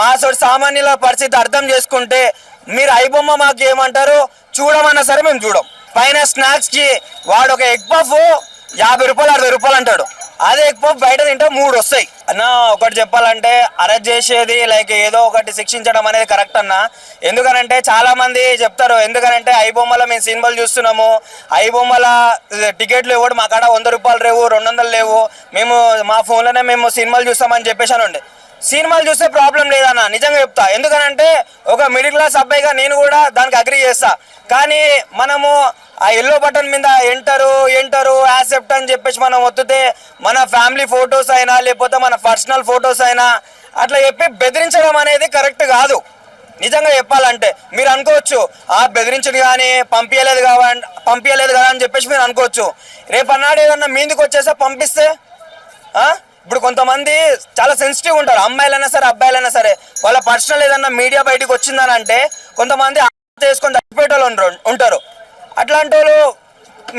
మా సామాన్యుల పరిస్థితి అర్థం చేసుకుంటే మీరు ఐబొమ్మ మాకు ఏమంటారు చూడమన్నా సరే మేము చూడం. పైన స్నాక్స్కి వాడు ఒక ఎగ్ పఫ్ 50 రూపాయలు 60 రూపాయలు అంటాడు. అదే ఎగ్ పఫ్ బయట తింటే 3 వస్తాయి అన్న. ఒకటి చెప్పాలంటే అరెస్ట్ చేసేది లైక్ ఏదో ఒకటి శిక్షించడం అనేది కరెక్ట్ అన్న. ఎందుకనంటే చాలా మంది చెప్తారు, ఎందుకనంటే ఐబొమ్మలో మేము సినిమాలు చూస్తున్నాము, ఐబొమ్మల టికెట్లు ఇవ్వడు, మా కాడ 100 రూపాయలు లేవు, 200 లేవు, మేము మా ఫోన్లోనే మేము సినిమాలు చూస్తామని చెప్పేసి అని ఉండే. సినిమాలు చూస్తే ప్రాబ్లం లేదన్న, నిజంగా చెప్తా. ఎందుకనంటే ఒక మిడిల్ క్లాస్ అబ్బాయిగా నేను కూడా దానికి అగ్రి చేస్తా. కానీ మనము ఆ ఎల్లో బటన్ మీద ఎంటరు యాక్సెప్ట్ అని చెప్పేసి మనం వత్తితే మన ఫ్యామిలీ ఫొటోస్ అయినా లేకపోతే మన పర్సనల్ ఫొటోస్ అయినా అట్లా చెప్పి బెదిరించడం అనేది కరెక్ట్ కాదు. నిజంగా చెప్పాలంటే మీరు అనుకోవచ్చు బెదిరించదు కానీ పంపించలేదు కదా అని చెప్పేసి మీరు అనుకోవచ్చు. రేపన్నాడు ఏదన్నా మీందుకు వచ్చేసా పంపిస్తే ఇప్పుడు కొంతమంది చాలా సెన్సిటివ్ ఉంటారు, అమ్మాయిలైనా సరే అబ్బాయిలైనా సరే. వాళ్ళ పర్సనల్ ఏదన్నా మీడియా బయటకు వచ్చిందని అంటే కొంతమంది చేసుకొని చచ్చిపోయేటోళ్ళు ఉంటారు. అట్లాంటి వాళ్ళు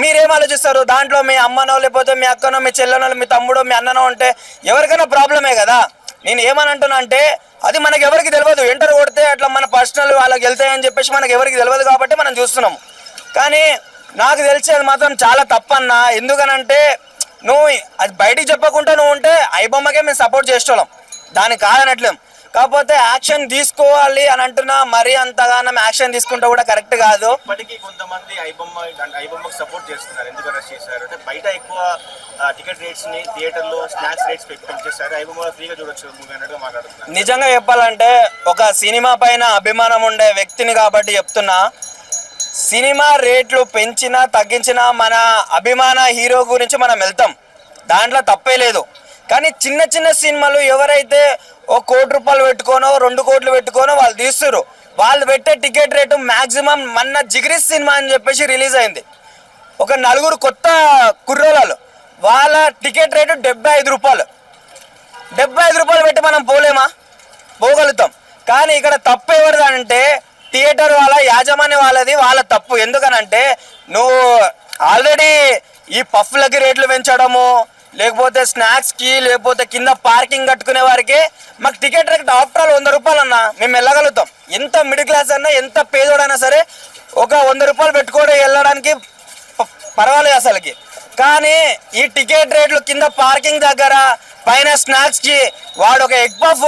మీరేం ఆలోచిస్తారు? దాంట్లో మీ అమ్మనో లేకపోతే మీ అక్కనో మీ చెల్లెనో మీ తమ్ముడో మీ అన్ననో ఉంటే ఎవరికైనా ప్రాబ్లమే కదా. నేను ఏమని అంటున్నా అంటే అది మనకి ఎవరికి తెలియదు. ఎంటర్ కొడితే అట్లా మన పర్సనల్ వాళ్ళకి వెళ్తాయని చెప్పేసి మనకి ఎవరికి తెలియదు కాబట్టి మనం చూస్తున్నాం. కానీ నాకు తెలిసేది మాత్రం చాలా తప్పన్నా. ఎందుకనంటే నువ్వు అది బయటికి చెప్పకుండా నువ్వు ఉంటే ఐబొమ్మకే మేము సపోర్ట్ చేసేవాళ్ళం, దానికి కాదనట్లేం. కాకపోతే యాక్షన్ తీసుకోవాలి అని అంటున్నా, మరీ అంతగానం యాక్షన్ తీసుకుంటే కూడా కరెక్ట్ కాదు. ఇప్పటికీ కొంతమంది ఐబొమ్మకి సపోర్ట్ చేస్తున్నారు. ఎందుకు అరెస్ట్ చేశారు అంటే బయట ఎక్కువ టికెట్ రేట్స్ ని థియేటర్లో స్నాక్స్ రేట్స్ పెంచేశారు, ఐబొమ్మలో ఫ్రీగా చూడొచ్చు మూవీ అన్నట్టుగా మాట్లాడుతున్నారు. నిజంగా చెప్పాలంటే ఒక సినిమా పైన అభిమానం ఉండే వ్యక్తిని కాబట్టి చెప్తున్నా, సినిమా రేట్లు పెంచినా తగ్గించినా మన అభిమాన హీరో గురించి మనం వెళ్తాం, దాంట్లో తప్పే లేదు. కానీ చిన్న చిన్న సినిమాలు ఎవరైతే 1 కోటి రూపాయలు పెట్టుకోనో 2 కోట్లు పెట్టుకోనో వాళ్ళు తీస్తున్నారు, వాళ్ళు పెట్టే టికెట్ రేటు మ్యాక్సిమం మొన్న జిగ్రీష్ సినిమా అని చెప్పేసి రిలీజ్ అయింది. ఒక 4 కొత్త కుర్రోళ్ళు, వాళ్ళ టికెట్ రేటు 75 రూపాయలు. 75 రూపాయలు పెట్టి మనం పోగలుగుతాం. కానీ ఇక్కడ తప్పు ఎవరిది అంటే థియేటర్ వాళ్ళ యాజమాన్య వాళ్ళ తప్పు. ఎందుకనంటే నువ్వు ఆల్రెడీ ఈ పఫ్లకి రేట్లు పెంచడము, లేకపోతే స్నాక్స్కి, లేకపోతే కింద పార్కింగ్ కట్టుకునే వారికి మాకు టికెట్ రేట్ ఆఫ్టర్ ఆల్ 100 రూపాయలు అన్నా మేము వెళ్ళగలుగుతాం. ఎంత మిడిల్ క్లాస్ అన్నా ఎంత పేదోడైనా సరే ఒక 100 రూపాయలు పెట్టుకోవడం వెళ్ళడానికి పర్వాలేదు అసలుకి. కానీ ఈ టికెట్ రేట్లు కింద పార్కింగ్ దగ్గర పైన స్నాక్స్కి వాడు ఒక ఎగ్ పఫ్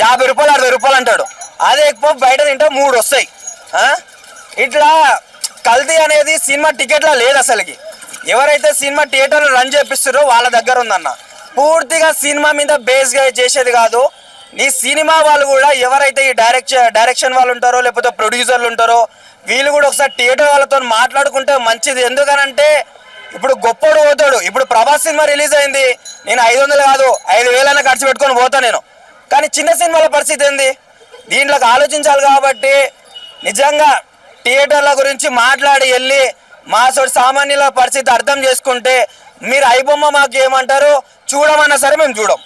50 రూపాయలు 60 రూపాయలు అంటాడు. అదే ఎగ్ పఫ్ బయట తింటే 3 వస్తాయి. ఇట్లా కల్తీ అనేది సినిమా టికెట్లో లేదు అసలుకి. ఎవరైతే సినిమా థియేటర్లు రన్ చేపిస్తారో వాళ్ళ దగ్గర ఉందన్న. పూర్తిగా సినిమా మీద బేస్గా చేసేది కాదు. ఈ సినిమా వాళ్ళు కూడా ఎవరైతే ఈ డైరెక్షన్ వాళ్ళు ఉంటారో లేకపోతే ప్రొడ్యూసర్లు ఉంటారో వీళ్ళు కూడా ఒకసారి థియేటర్ వాళ్ళతో మాట్లాడుకుంటే మంచిది. ఎందుకనంటే ఇప్పుడు గొప్పడు పోతాడు. ఇప్పుడు ప్రభాస్ సినిమా రిలీజ్ అయింది, నేను 500 కాదు 5,000 ఖర్చు పెట్టుకొని పోతాను నేను. కానీ చిన్న సినిమాల పరిస్థితి ఏంది? దీంట్లోకి ఆలోచించాలి. కాబట్టి నిజంగా థియేటర్ల గురించి మాట్లాడి వెళ్ళి మా సామాన్యుల పరిస్థితి అర్థం చేసుకుంటే మీరు ఐబొమ్మ మాకు ఏమంటారు చూడమన్నా సరే మేము చూడం.